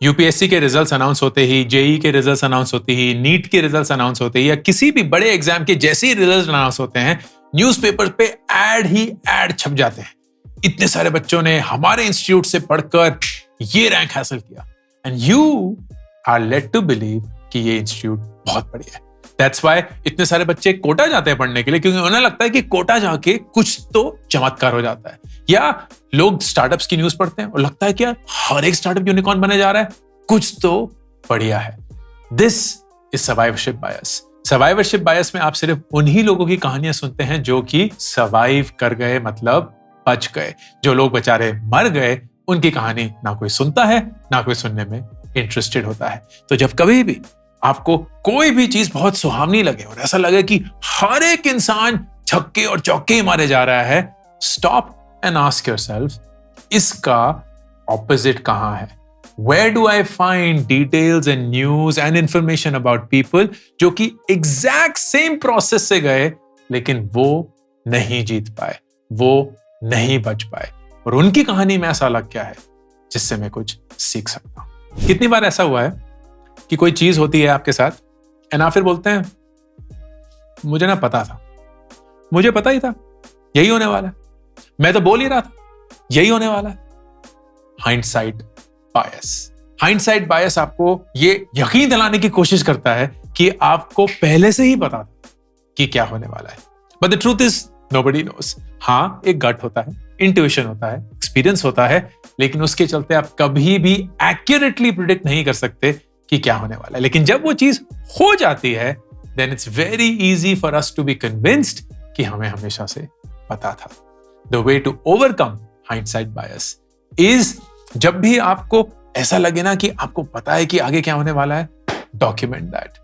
UPSC के results announce होते ही, JEE के रिजल्ट्स अनाउंस होते ही, नीट के रिजल्ट्स अनाउंस होते ही, या किसी भी बड़े एग्जाम के जैसे ही रिजल्ट्स अनाउंस होते हैं, न्यूज़पेपर पे ऐड ही ऐड छप जाते हैं। इतने सारे बच्चों ने हमारे इंस्टीट्यूट से पढ़कर ये रैंक हासिल किया, and you are led to believe कि ये इंस्टीट्यूट बहुत बढ़िया है। दैट्स व्हाई इतने सारे बच्चे कोटा जाते हैं पढ़ने के लिए, क्योंकि उन्हें लगता है कि कोटा जाके कुछ तो चमत्कार हो जाता है। या लोग स्टार्टअप्स की न्यूज़ पढ़ते हैं और लगता है कि यार हर एक स्टार्टअप यूनिकॉर्न बने जा रहा है, कुछ तो बढ़िया है। This is survivorship bias. Survivorship bias में आप सिर्फ उन्हीं लोगों की कहानियां सुनते हैं जो कि सर्वाइव कर गए, मतलब बच गए। जो लोग बेचारे मर गए, उनकी कहानी ना कोई सुनता है, ना कोई सुनने में इंटरेस्टेड होता है। तो जब कभी भी आपको कोई भी चीज बहुत सुहावनी लगे और ऐसा लगे कि हर एक इंसान छक्के और चौके मारे जा रहा है, स्टॉप एंड आस्क योरसेल्फ, इसका ऑपोजिट कहां है? Where do I find details and news and information about people जो कि एग्जैक्ट सेम प्रोसेस से गए, लेकिन वो नहीं जीत पाए, वो नहीं बच पाए, और उनकी कहानी में ऐसा अलग क्या है जिससे मैं कुछ सीख सकता हूं? कितनी बार ऐसा हुआ है कि कोई चीज होती है आपके साथ एंड आप फिर बोलते हैं, मुझे ना पता था, मुझे पता ही था यही होने वाला है, मैं तो बोल ही रहा था यही होने वाला है। हाइंडसाइट बायस। हाइंडसाइट बायस आपको ये यकीन दिलाने की कोशिश करता है कि आपको पहले से ही पता था कि क्या होने वाला है, but the truth is nobody nose. हाँ, एक गट होता है, इंट्यूशन होता है, एक्सपीरियंस होता है, लेकिन उसके चलते आप कभी भी एक्यूरेटली प्रिडिक्ट नहीं कर सकते कि क्या होने वाला है। लेकिन जब वो चीज हो जाती है, then it's very easy for us to be convinced कि हमें हमेशा से पता था। The way to overcome hindsight bias is, जब भी आपको ऐसा लगे ना कि आपको पता है कि आगे क्या होने वाला है, डॉक्यूमेंट दैट।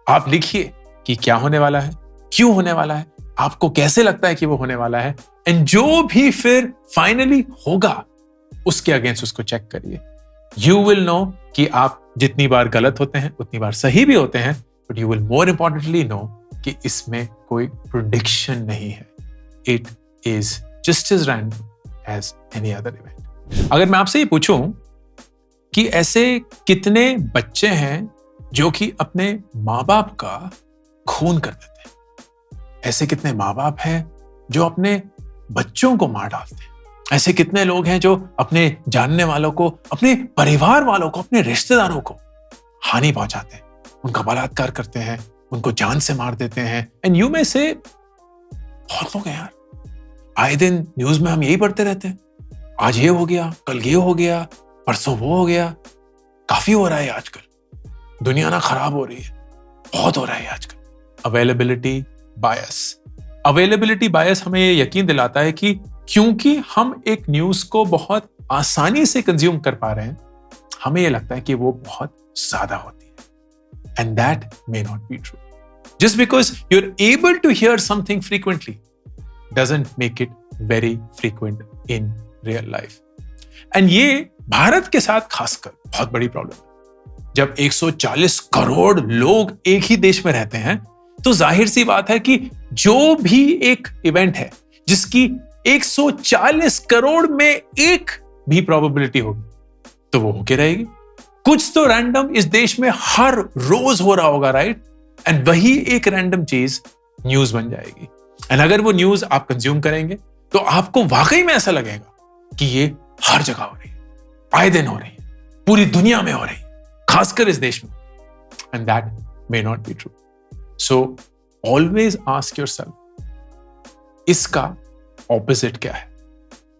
आप लिखिए कि क्या होने वाला है, क्यों होने वाला है, आपको कैसे लगता है कि वो होने वाला है, एंड जो भी फिर फाइनली होगा उसके अगेंस्ट उसको चेक करिए। यू विल नो कि आप जितनी बार गलत होते हैं उतनी बार सही भी होते हैं, but you will more importantly know कि इसमें कोई प्रेडिक्शन नहीं है। It is just as random as any other event. अगर मैं आपसे ये पूछूं कि ऐसे कितने बच्चे हैं जो कि अपने माँ बाप का खून कर देते हैं, ऐसे कितने माँ बाप हैं जो अपने बच्चों को मार डालते हैं, ऐसे कितने लोग हैं जो अपने जानने वालों को, अपने परिवार वालों को, अपने रिश्तेदारों को हानि पहुंचाते हैं, उनका बलात्कार करते हैं, उनको जान से मार देते हैं। एंड यू में से बहुत लोग हैं यार, आए दिन न्यूज में हम यही पढ़ते रहते हैं, आज ये हो गया, कल ये हो गया, परसों वो हो गया। काफी हो रहा है आजकल, दुनिया ना खराब हो रही है, बहुत हो रहा है आजकल। अवेलेबिलिटी बायस। अवेलेबिलिटी बायस हमें ये यकीन दिलाता है कि क्योंकि हम एक न्यूज को बहुत आसानी से कंज्यूम कर पा रहे हैं, हमें ये लगता है कि वो बहुत ज्यादा होती है, and that may not be true. Just because you are able to hear something frequently doesn't make it very frequent in real life. And ये भारत के साथ खासकर बहुत बड़ी प्रॉब्लम है। जब 140 करोड़ लोग एक ही देश में रहते हैं, तो जाहिर सी बात है कि जो भी एक इवेंट है जिसकी 140 करोड़ में एक भी प्रोबेबिलिटी होगी, तो वो होके रहेगी। कुछ तो रैंडम इस देश में हर रोज हो रहा होगा, राइट? एंड वही एक रैंडम चीज न्यूज बन जाएगी। एंड अगर वो न्यूज आप कंज्यूम करेंगे तो आपको वाकई में ऐसा लगेगा कि ये हर जगह हो रही है, आए दिन हो रही है, पूरी दुनिया में हो रही है, खासकर इस देश में। And that may not be true. So always ask yourself, इसका ऑपोजिट क्या है?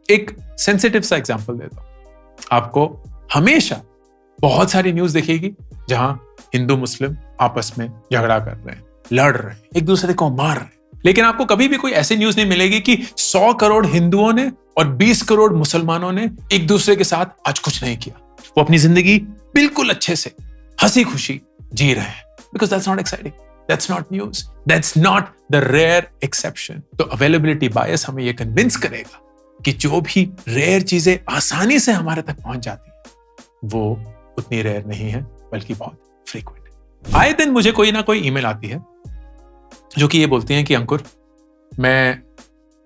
एक सेंसिटिव सा एग्जांपल देता हूं आपको। हमेशा बहुत सारी न्यूज दिखेगी जहां हिंदू मुस्लिम आपस में झगड़ा कर रहे हैं, लड़ रहे हैं, एक दूसरे को मार रहे हैं, लेकिन आपको कभी भी कोई ऐसी न्यूज नहीं मिलेगी कि 100 करोड़ हिंदुओं ने और 20 करोड़ मुसलमानों ने एक दूसरे के साथ आज कुछ नहीं किया, वो अपनी जिंदगी बिल्कुल अच्छे से हंसी खुशी जी रहे हैं। Because that's not exciting, that's not news, that's not the rare exception. तो अवेलेबिलिटी बायस हमें यह कन्विंस करेगा कि जो भी रेयर चीजें आसानी से हमारे तक पहुंच जाती है वो उतनी रेयर नहीं है, बल्कि बहुत फ्रीक्वेंट है। आए दिन मुझे कोई ना कोई ईमेल आती है जो कि ये बोलती हैं कि अंकुर, मैं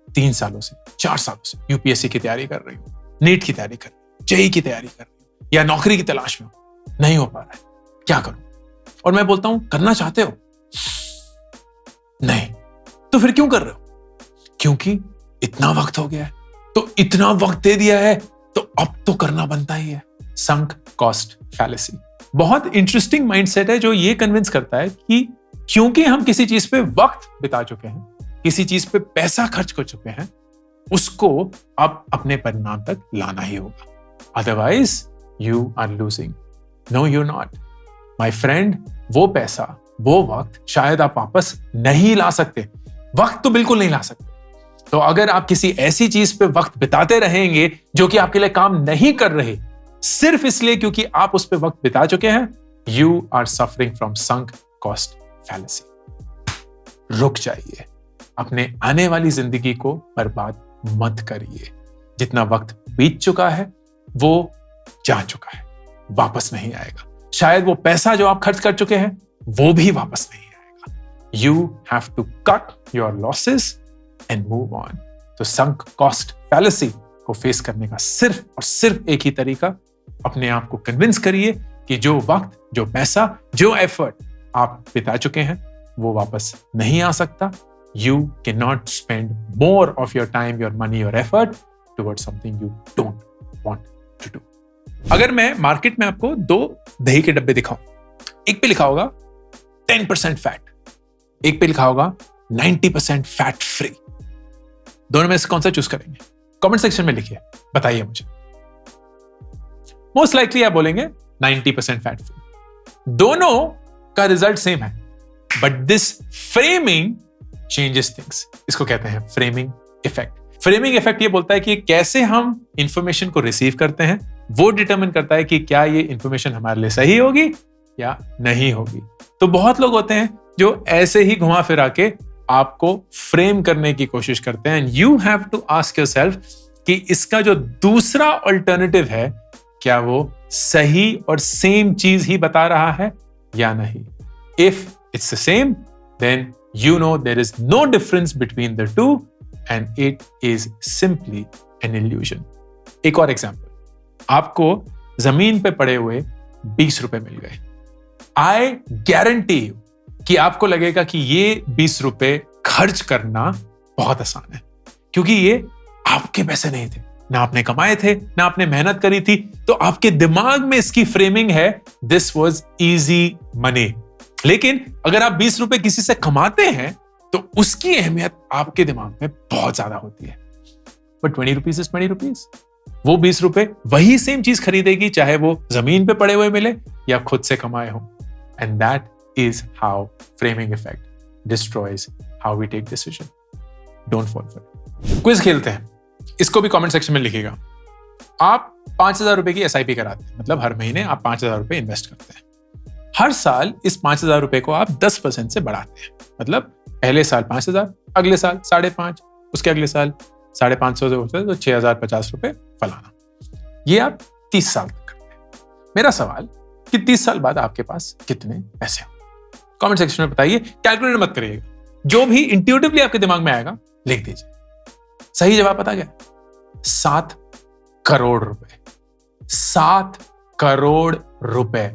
3 सालों से 4 सालों से यूपीएससी की तैयारी कर रही हूँ, नीट की तैयारी कर रही हूँ, जेईई की तैयारी कर रही हूँ, या नौकरी की तलाश में हूँ, नहीं हो पा रहा है, क्या करूं? और मैं बोलता हूं करना चाहते हो? नहीं। तो फिर क्यों कर रहे हो? क्योंकि इतना वक्त हो गया है, तो इतना वक्त दे दिया है, तो अब तो करना बनता ही है। संक कॉस्ट फैलेसी बहुत इंटरेस्टिंग माइंडसेट है जो ये कन्विंस करता है कि क्योंकि हम किसी चीज पे वक्त बिता चुके हैं, किसी चीज पे पैसा खर्च कर चुके हैं, उसको अब अपने परिणाम तक लाना ही होगा। Otherwise you are losing. No you not my friend. वो पैसा, वो वक्त शायद आप वापस नहीं ला सकते। वक्त तो बिल्कुल नहीं ला सकते। तो अगर आप किसी ऐसी चीज पे वक्त बिताते रहेंगे जो कि आपके लिए काम नहीं कर रहे, सिर्फ इसलिए क्योंकि आप उस पे वक्त बिता चुके हैं, you are suffering from sunk cost fallacy. रुक जाइए। अपने आने वाली जिंदगी को बर्बाद मत करिए। जितना वक्त बीत चुका है वो जा चुका है, वापस नहीं आएगा। शायद वो पैसा जो आप खर्च कर चुके हैं वो भी वापस नहीं आएगा। You have to cut your losses and move on. तो संक कॉस्ट फैलेसी को फेस करने का सिर्फ और सिर्फ एक ही तरीका, अपने आप को कन्विंस करिए कि जो वक्त, जो पैसा, जो एफर्ट आप बिता चुके हैं वो वापस नहीं आ सकता। You cannot spend more of your time, your money, your effort towards something you don't want to do. अगर मैं मार्केट में आपको 2 दही के डब्बे दिखाऊं, एक पे लिखा होगा 10% फैट, एक पे लिखा होगा 90% फैट फ्री, दोनों में से कौन सा चूज करेंगे? कमेंट सेक्शन में लिखिए, बताइए मुझे। मोस्ट लाइकली आप बोलेंगे 90% फैट फ्री। दोनों का रिजल्ट सेम है, but this framing changes things. इसको कहते हैं फ्रेमिंग इफेक्ट। फ्रेमिंग इफेक्ट ये बोलता है कि कैसे हम इंफॉर्मेशन को रिसीव करते हैं, वो डिटरमिन करता है कि क्या ये इंफॉर्मेशन हमारे लिए सही होगी या नहीं होगी। तो बहुत लोग होते हैं जो ऐसे ही घुमा फिरा के आपको फ्रेम करने की कोशिश करते हैं। And you have to ask yourself कि इसका जो दूसरा अल्टरनेटिव है, क्या वो सही और सेम चीज ही बता रहा है या नहीं। If it's the same, then you know there is no difference between the two and it is simply an illusion. एक और एग्जांपल, आपको जमीन पे पड़े हुए 20 रुपए मिल गए। I guarantee you कि आपको लगेगा कि ये 20 रुपए खर्च करना बहुत आसान है, क्योंकि ये आपके पैसे नहीं थे, ना आपने कमाए थे, ना आपने मेहनत करी थी। तो आपके दिमाग में इसकी फ्रेमिंग है दिस वॉज इजी मनी। लेकिन अगर आप 20 रुपए किसी से कमाते हैं तो उसकी अहमियत आपके दिमाग में बहुत ज्यादा होती है। But 20 rupees is 20 rupees. वो 20 रुपए वही सेम चीज खरीदेगी, चाहे वो जमीन पे पड़े हुए मिले या खुद से कमाए हो। And that is how framing effect destroys how we take decision. Don't fall for it. Quiz खेलते हैं, इसको भी कमेंट सेक्शन में लिखिएगा। आप 5,000 रुपए की SIP कराते हैं, मतलब हर महीने आप 5,000 रुपए इन्वेस्ट करते हैं। हर साल इस 5,000 रुपए को आप 10% से बढ़ाते हैं, मतलब पहले साल 5,000, अगले साल 5.5, उसके अगले साल 550 से होता है तो 6,050 रुपए फलाना। ये आप 30 साल तक करते हैं। मेरा सवाल कि 30 साल बाद आपके पास कितने पैसे हों? कमेंट सेक्शन में बताइए। कैलकुलेट मत करिएगा, जो भी इंट्यूटिवली आपके दिमाग में आएगा लिख दीजिए। सही जवाब पता क्या? 7 करोड़ रुपए। 7 करोड़ रुपए।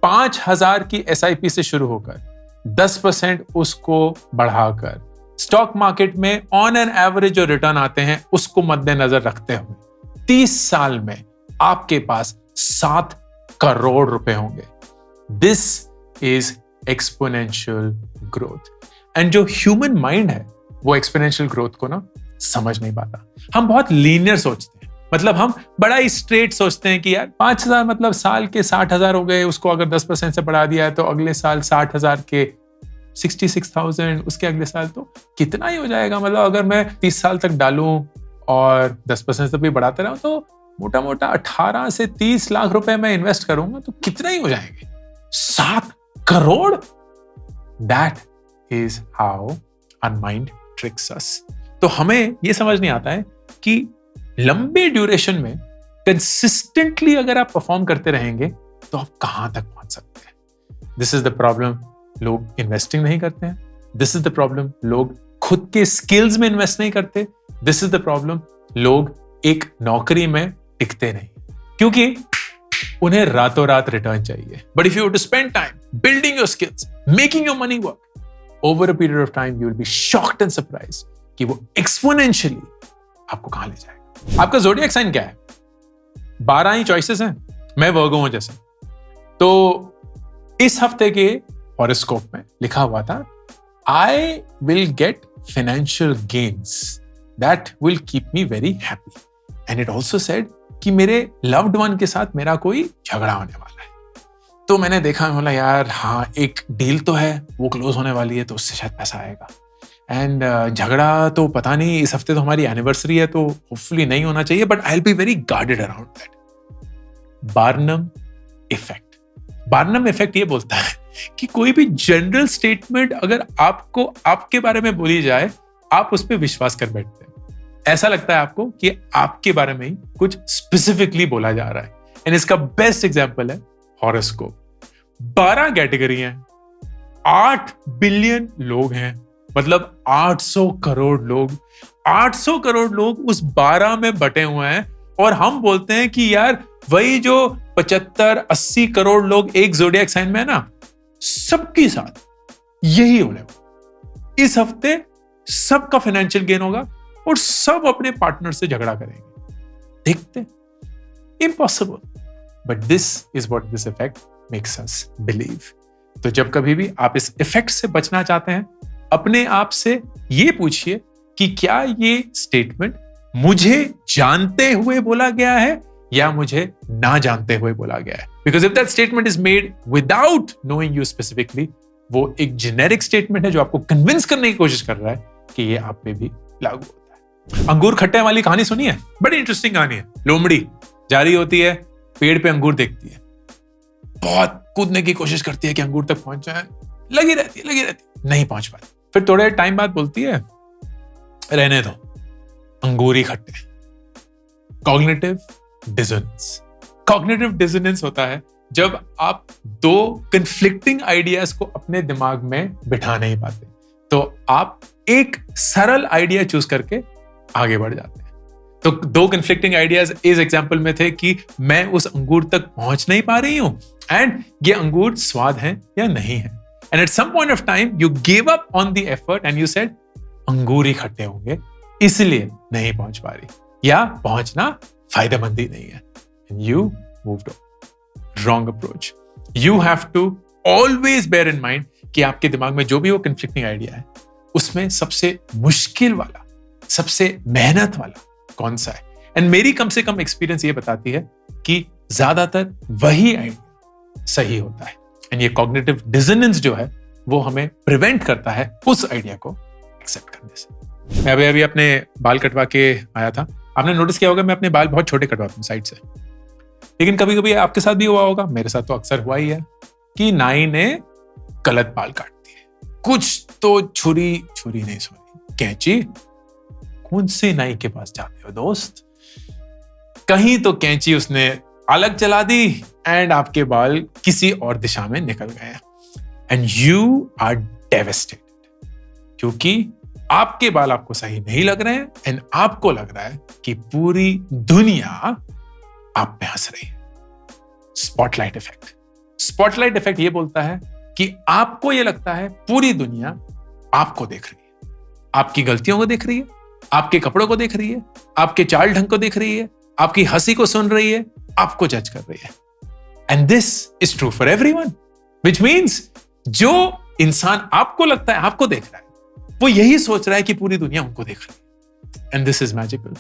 5,000 की SIP से शुरू होकर 10% उसको बढ़ाकर स्टॉक मार्केट में ऑन एन एवरेज जो रिटर्न आते हैं उसको मद्देनजर रखते हुए 30 साल में आपके पास 7 करोड़ रुपए होंगे। This is exponential growth. And जो ह्यूमन माइंड है वो एक्सपोनेंशियल ग्रोथ को ना समझ नहीं पाता। हम बहुत लीनियर सोचते हैं, मतलब हम बड़ा ही स्ट्रेट सोचते हैं कि यार 5,000 मतलब साल के 60,000 हो गए, उसको अगर 10% से बढ़ा दिया है तो अगले साल 60,000 के 66,000, उसके अगले साल तो कितना ही हो जाएगा। मतलब अगर मैं 30 साल तक डालूं और 10% तक भी बढ़ाते रहूं तो मोटा मोटा 18 से 30 लाख रुपए मैं इन्वेस्ट करूंगा तो कितना ही हो जाएंगे। 7 crore. That is how our mind tricks us. तो हमें यह समझ नहीं आता है कि लंबे ड्यूरेशन में कंसिस्टेंटली अगर आप परफॉर्म करते रहेंगे तो आप कहां तक पहुंच सकते हैं। This is the problem. लोग इन्वेस्टिंग नहीं करते हैं। This is the problem. लोग खुद के स्किल्स में इन्वेस्ट नहीं करते। This is the problem. लोग एक नौकरी में टिकते नहीं, क्योंकि उन्हें रातों रात रिटर्न चाहिए. But if you to spend time building your skills, making your money work, over a period of time you will be shocked and surprised कि वो एक्सपोनेंशियली आपको कहां ले जाएगा. आपका ज़ोडिएक साइन क्या है? 12 ही चॉइसेस हैं. मैं वर्गो हूं जैसे. तो इस हफ्ते के हॉरोस्कोप में लिखा हुआ था, I will get financial gains that will keep me very happy. And it also said कि मेरे लव्ड वन के साथ मेरा कोई झगड़ा होने वाला है. तो मैंने देखा, बोला यार हाँ, एक डील तो है, वो क्लोज होने वाली है, तो उससे शायद पैसा आएगा. एंड झगड़ा तो पता नहीं, इस हफ्ते तो हमारी एनिवर्सरी है, तो होपफुली नहीं होना चाहिए, but I will be very guarded around that. Barnum effect. Barnum effect ये बोलता है कि कोई भी जनरल स्टेटमेंट अगर आपको आपके बारे में बोली जाए, आप उस पर विश्वास कर बैठते हैं. ऐसा लगता है आपको कि आपके बारे में ही कुछ स्पेसिफिकली बोला जा रहा है. एंड इसका बेस्ट एग्जांपल है हॉरोस्कोप. 12 कैटेगरी हैं, 8 बिलियन लोग हैं, मतलब 800 करोड़ लोग. 800 करोड़ लोग उस 12 में बटे हुए हैं, और हम बोलते हैं कि यार वही जो 75-80 करोड़ लोग एक ज़ोडिएक साइन में है ना, सबके साथ यही होने वाला. इस हफ्ते सबका फाइनेंशियल गेन होगा और सब अपने पार्टनर से झगड़ा करेंगे. देखते, impossible, but this is what this effect makes us believe. तो जब कभी भी आप इस इफेक्ट से बचना चाहते हैं, अपने आप से ये पूछिए कि क्या ये स्टेटमेंट मुझे जानते हुए बोला गया है या मुझे ना जानते हुए बोला गया है. Because if that statement is made without knowing you specifically, वो एक जेनेरिक स्टेटमेंट है जो आपको कन्विंस करने की कोशिश कर रहा है कि ये आप पे भी लागू होता है. अंगूर खट्टे वाली कहानी सुनी है? बड़ी इंटरेस्टिंग कहानी है. लोमड़ी जा रही होती है, पेड़ पे अंगूर देखती है, बहुत कूदने की कोशिश करती है कि अंगूर तक पहुंच जाए, लगी रहती, नहीं पहुंच पाती. फिर थोड़े टाइम बाद बोलती है, रहने दो, अंगूर ही खट्टे. Cognitive dissonance. कॉग्निटिव डिसोनेंस होता है जब आप दो कंफ्लिक्टिंग आइडियाज को अपने दिमाग में बिठा नहीं पाते, तो आप एक सरल आइडिया चूज करके आगे बढ़ जाते हैं. तो दो कंफ्लिक्टिंग आइडियाज इस एग्जांपल में थे कि मैं उस अंगूर तक पहुंच नहीं पा रही हूं, एंड ये अंगूर स्वाद है या नहीं है. And at some point of time you give up on the effort and you said अंगूर ही खट्टे होंगे, इसलिए नहीं पहुंच पा रही, या पहुंचना फायदेमंद ही नहीं है. And you moved on. Wrong approach. You have to always bear in mind कि आपके दिमाग में जो भी वो कंफ्लिक्टिंग आइडिया है, उसमें सबसे मुश्किल वाला, सबसे मेहनत वाला कौन सा है. एंड मेरी कम से कम एक्सपीरियंस ये बताती है कि ज्यादातर वही आइडिया सही होता है. एंड ये कॉग्निटिव डिसोनेंस जो है, वो हमें प्रिवेंट करता है उस आइडिया को एक्सेप्ट करने से. मैं अभी अपने बाल कटवा के आया था. आपने नोटिस किया होगा मैं अपने बाल बहुत छोटे कटवाता हूँ साइड से, लेकिन कभी कभी आपके साथ भी हुआ होगा, मेरे साथ तो अक्सर हुआ ही है कि नाई ने गलत बाल काट दिए. कुछ तो छुरी नहीं, सॉरी, कैंची. कौन से नाई के पास जाते हो दोस्त? कहीं तो कैंची उसने अलग चला दी एंड आपके बाल किसी और दिशा में निकल गए, एंड यू आर डेवेस्टेटेड क्योंकि आपके बाल आपको सही नहीं लग रहे हैं, एंड आपको लग रहा है कि पूरी दुनिया आप पे हंस रही है. Spotlight effect. स्पॉटलाइट इफेक्ट ये बोलता है कि आपको ये लगता है पूरी दुनिया आपको देख रही है, आपकी गलतियों को देख रही है, आपके कपड़ों को देख रही है, आपके चाल ढंग को देख रही है, आपकी हंसी को सुन रही है, आपको जज कर रही है. And this is true for everyone, which means जो इंसान आपको लगता है आपको देख रहा है, वो यही सोच रहा है कि पूरी दुनिया उनको देख रही है. And this is magical.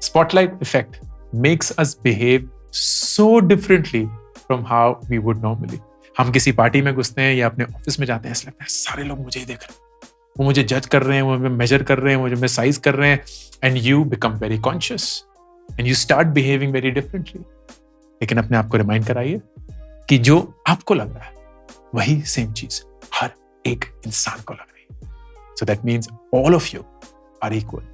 Spotlight effect makes us behave so differently from how we would normally. हम किसी पार्टी में घुसते हैं या अपने ऑफिस में जाते हैं, ऐसा लगता है सारे लोग मुझे ही देख रहे हैं, वो मुझे जज कर रहे हैं, वो मुझे मेजर कर रहे हैं, मुझे साइज कर रहे हैं, and you become very conscious and you start behaving very differently. लेकिन अपने आप को रिमाइंड कराइए कि जो आपको लग रहा है वही सेम चीज हर एक इंसान को लग रही है. So that means all of you are equal.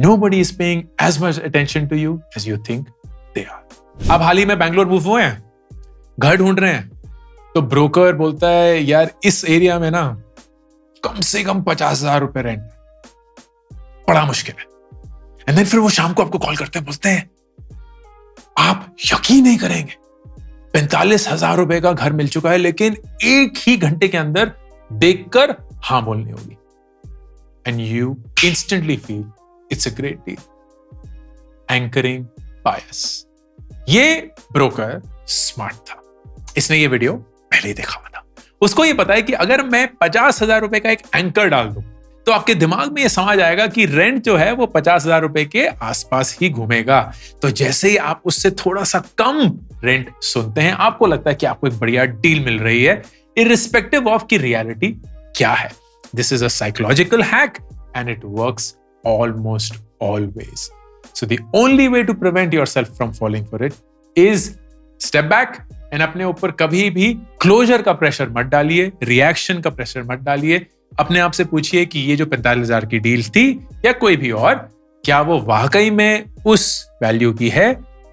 Nobody is paying as much attention to you as you think they are. अब हाल ही में बैंगलोर मूव हुए हैं, घर ढूंढ रहे हैं, तो ब्रोकर बोलता है यार इस एरिया में ना कम से कम 50,000 रुपए रेंट, बड़ा मुश्किल है. एंड देन फिर वो शाम को आपको कॉल करते हैं, बोलते हैं आप यकीन नहीं करेंगे, 45,000 रुपए का घर मिल चुका है, लेकिन एक ही घंटे के अंदर देखकर हाँ बोलनी होगी, and you instantly feel it's a great deal. Anchoring bias. ये ब्रोकर स्मार्ट था, इसने ये वीडियो पहले ही देखा हुआ था। उसको ये पता है कि अगर मैं 50,000 रुपए का एक एंकर डाल दूं तो आपके दिमाग में ये समझ आएगा कि रेंट जो है वो 50,000 रुपए के आसपास ही घूमेगा। तो जैसे ही आप उससे थोड़ा सा कम रेंट सुनते हैं, आपको लगता है कि आपको एक बढ़िया डील मिल रही है, इर्रिस्पेक्टिव ऑफ की रियलिटी क्या है। This is a psychological hack and it works almost always. So the only way to prevent yourself from falling for it is step back and अपने ऊपर कभी भी क्लोजर का प्रेशर मत डालिए, रिएक्शन का प्रेशर मत डालिए। अपने आप से पूछिए कि ये जो 45,000 की डील थी या कोई भी और, क्या वो वाकई में उस वैल्यू की है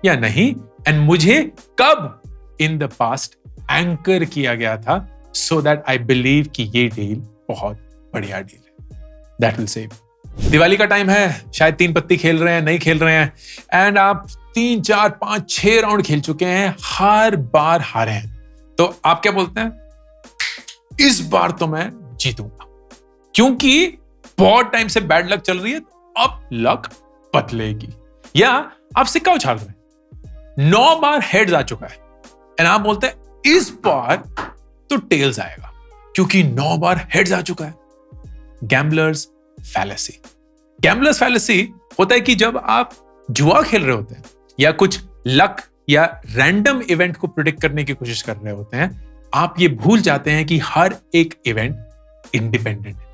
या नहीं, एंड मुझे कब इन द पास्ट एंकर किया गया था सो दैट आई बिलीव कि ये डील बहुत बढ़िया डील है। That will save. दिवाली का टाइम है, शायद 3 पत्ती खेल रहे हैं, नहीं खेल रहे हैं, एंड आप 3, 4, 5, 6 राउंड खेल चुके हैं, हर बार हारे हैं। तो आप क्या बोलते हैं? इस बार तो मैं जीतूंगा, क्योंकि बहुत टाइम से बैड लक चल रही है, तो अब लक बदलेगी। या आप सिक्का उछाल रहे हैं, 9 बार हेड्स आ चुका है, एंड आप बोलते हैं इस बार तो टेल्स आएगा, क्योंकि 9 बार हेड्स आ चुका है। Gamblers fallacy. गैम्बलर्स फैलेसी होता है कि जब आप जुआ खेल रहे होते हैं या कुछ लक या रैंडम इवेंट को प्रिडिक्ट करने की कोशिश कर रहे होते हैं, आप ये भूल जाते हैं कि हर एक इवेंट इंडिपेंडेंट है।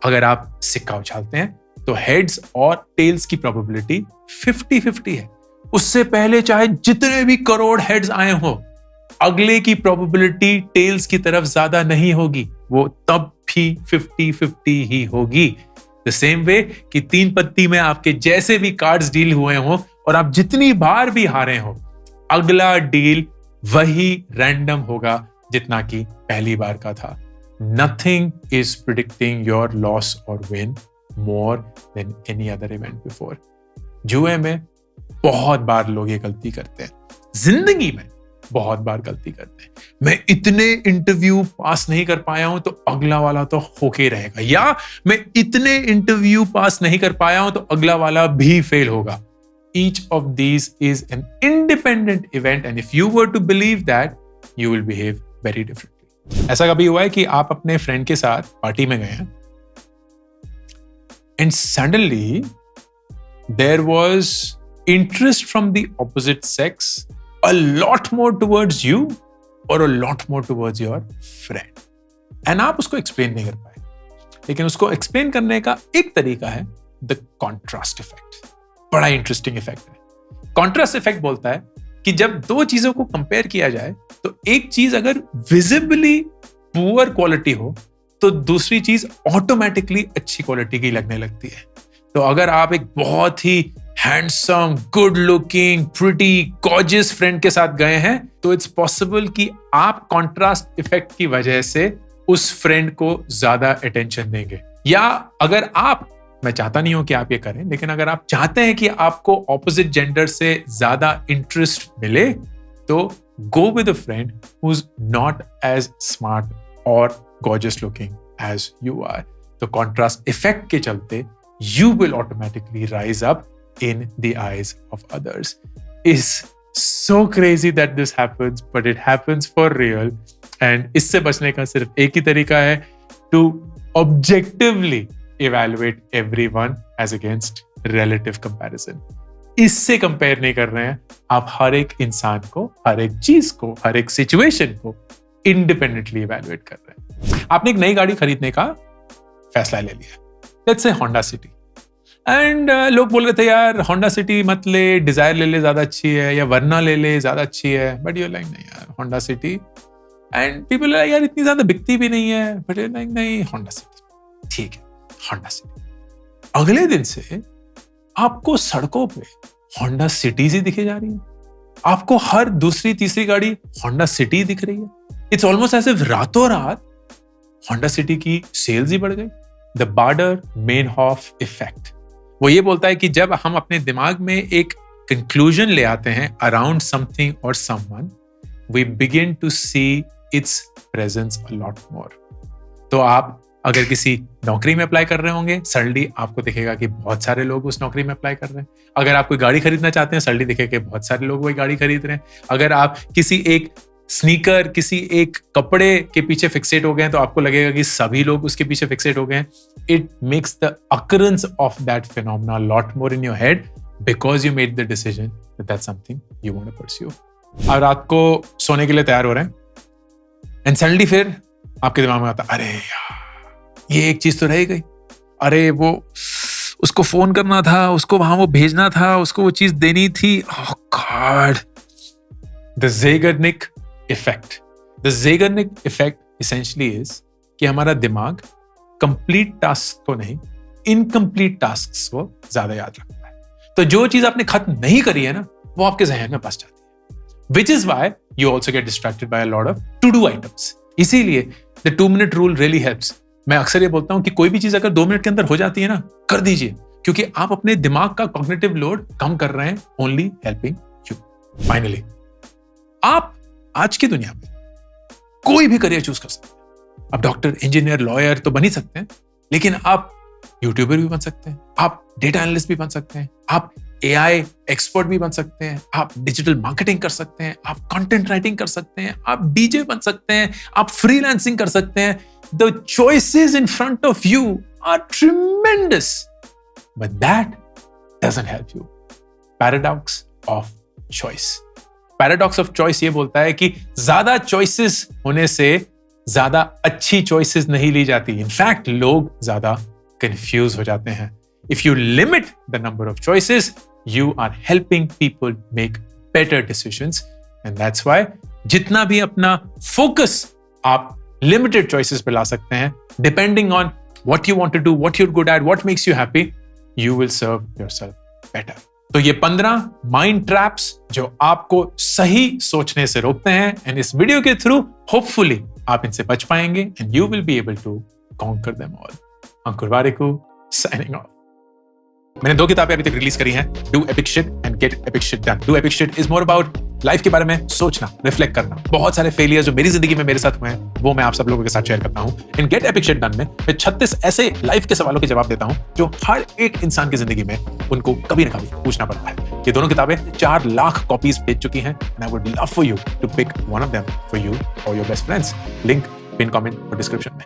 अगर आप सिक्का उछालते हैं तो हेड्स और टेल्स की प्रोबेबिलिटी 50-50 है। उससे पहले चाहे जितने भी करोड़ हेड्स आए हो, अगले की प्रोबेबिलिटी टेल्स की तरफ ज्यादा नहीं होगी, वो तब भी 50-50 ही होगी। द सेम वे कि 3 पत्ती में आपके जैसे भी कार्ड्स डील हुए हो और आप जितनी बार भी हारे हो, अगला डील वही रैंडम होगा जितना कि पहली बार का था। Nothing is predicting your loss or win more than any other event before. जुए में बहुत बार लोग ये गलती करते हैं, जिंदगी में बहुत बार गलती करते हैं। मैं इतने इंटरव्यू पास नहीं कर पाया हूं तो अगला वाला तो होके रहेगा, या मैं इतने इंटरव्यू पास नहीं कर पाया हूं तो अगला वाला भी फेल होगा। Each of these is an independent event, and if you were to believe that, you will behave very differently. ऐसा कभी हुआ है कि आप अपने फ्रेंड के साथ पार्टी में गए हैं and suddenly there was interest from the opposite sex a lot more towards you or a lot more towards your friend, and आप उसको explain नहीं कर पाए। लेकिन उसको explain करने का एक तरीका है the contrast effect। बड़ा इंटरेस्टिंग इफेक्ट है। कॉन्ट्रास्ट इफेक्ट बोलता है कि जब दो चीजों को कंपेयर किया जाए तो एक चीज अगर विजिबली पुअर क्वालिटी हो तो दूसरी चीज ऑटोमेटिकली अच्छी क्वालिटी की लगने लगती है। तो अगर आप एक बहुत ही handsome, good looking, pretty, gorgeous friend के साथ गए हैं तो इट्स पॉसिबल कि आप कॉन्ट्रास्ट इफेक्ट की वजह से उस फ्रेंड को ज्यादा अटेंशन देंगे। या अगर आप, मैं चाहता नहीं हूं कि आप ये करें, लेकिन अगर आप चाहते हैं कि आपको ऑपोजिट जेंडर से ज्यादा इंटरेस्ट मिले तो go with a friend who is not as smart और gorgeous looking as you are. तो कॉन्ट्रास्ट इफेक्ट के चलते you will automatically rise up in the eyes of others. It's so crazy that this happens, but it happens for real. And इससे बचने का सिर्फ एक ही तरीका है, to objectively evaluate everyone as against relative comparison। इससे कंपेयर नहीं कर रहे हैं, आप हर एक इंसान को, हर एक चीज को, हर एक सिचुएशन को इंडिपेंडेंटली इवैल्यूएट कर रहे हैं। आपने एक नई गाड़ी खरीदने का फैसला ले लिया, let's say Honda city, and लोग बोल रहे थे यार होंडा सिटी मत ले, डिजायर ले ले ज्यादा अच्छी है, या वरना ले ले ज्यादा अच्छी है। बट यू लाइक नहीं यार Honda city, and people like यार इतनी ज्यादा बिकती भी नहीं है, बट यू लाइक नहीं होंडा सिटी ठीक है होंडा सिटी। अगले दिन से आपको सड़कों पे होंडा सिटीज ही दिखे जा रही है, आपको हर दूसरी तीसरी गाड़ी होंडा सिटी दिख रही है। इट्स ऑलमोस्ट एज इफ रातों रात होंडा सिटी की सेल्स ही बढ़ गई। द बार्डर मेनहॉफ इफेक्ट, वो ये बोलता है कि जब हम अपने दिमाग में एक कंक्लूजन ले आते हैं अराउंड समथिंग और someone, we begin to see its presence a lot more. तो आप अगर किसी नौकरी में अप्लाई कर रहे होंगे, सडनली आपको दिखेगा कि बहुत सारे लोग उस नौकरी में अप्लाई कर रहे हैं. अगर आप कोई गाड़ी खरीदना चाहते हैं, सडनली दिखेगा कि बहुत सारे लोग वही गाड़ी खरीद रहे हैं. अगर आप किसी एक स्नीकर, किसी एक कपड़े के पीछे फिक्सेट हो गए हैं, तो आपको लगेगा कि सभी लोग उसके पीछे फिक्सेट हो गए हैं. It makes the occurrence of that phenomena a lot more in your head because you made the decision that that's something you want to pursue. आप रात को सोने के लिए तैयार हो रहे हैं एंड सडनली फिर आपके दिमाग में आता, अरे यार ये एक चीज तो रह गई, अरे वो उसको फोन करना था, उसको वहां वो भेजना था, उसको वो चीज देनी थी. Oh God. The Zeigarnik effect. The Zeigarnik effect essentially is कि हमारा दिमाग कंप्लीट टास्क को नहीं, इनकम्प्लीट टास्क्स को ज्यादा याद रखता है. तो जो चीज आपने खत्म नहीं करी है ना, वो आपके जहन में बस जाती है. Which is why you also get distracted by a lot of to-do items. इसीलिए the 2-minute rule really helps. मैं अक्सर ये बोलता हूं कि कोई भी चीज अगर 2 मिनट के अंदर हो जाती है ना, कर दीजिए, क्योंकि आप अपने दिमाग का कॉग्निटिव लोड कम कर रहे हैं, ओनली हेल्पिंग यू. फाइनली, आप आज की दुनिया में कोई भी करियर चूज कर सकते हैं. आप डॉक्टर, इंजीनियर, लॉयर तो बन ही सकते हैं, लेकिन आप यूट्यूबर भी बन सकते हैं, आप डेटा एनालिस्ट भी बन सकते हैं, आप एआई एक्सपर्ट भी बन सकते हैं, आप डिजिटल मार्केटिंग कर सकते हैं, आप कंटेंट राइटिंग कर सकते हैं, आप डीजे बन सकते हैं, आप फ्रीलांसिंग कर सकते हैं. The choices in front of you are tremendous, but that doesn't help you. Paradox of choice. Paradox of choice ये बोलता है कि ज्यादा choices होने से ज्यादा अच्छी choices नहीं ली जाती. In fact, लोग ज्यादा confused हो जाते हैं. If you limit the number of choices, you are helping people make better decisions, and that's why जितना भी अपना focus आप limited choices पे ला सकते हैं, depending on what you want to do, what you're good at, what makes you happy, you will serve yourself better. तो ये 15 mind traps जो आपको सही सोचने से रोकते हैं, एंड इस वीडियो के थ्रू होपफुली आप इनसे बच पाएंगे and you will be able to conquer them all. Ankur Warikoo signing off. मैंने 2 किताबें अभी तक रिलीज करी हैं, do epic shit and get epic shit done. Do epic shit is more about life के बारे में सोचना, रिफ्लेक्ट करना. बहुत सारे फेलियर जो मेरी जिंदगी में मेरे साथ हुए हैं, वो मैं आप सब लोगों के साथ शेयर करता हूं. इन गेट एपिक शिट डन में मैं 36 ऐसे लाइफ के सवालों के जवाब देता हूं जो हर एक इंसान की जिंदगी में उनको कभी ना कभी पूछना पड़ता है. ये दोनों किताबें 4 लाख कॉपीज बेच चुकी हैं and I would love for you to pick one of them for you और your best friends. Link pin comment और डिस्क्रिप्शन में.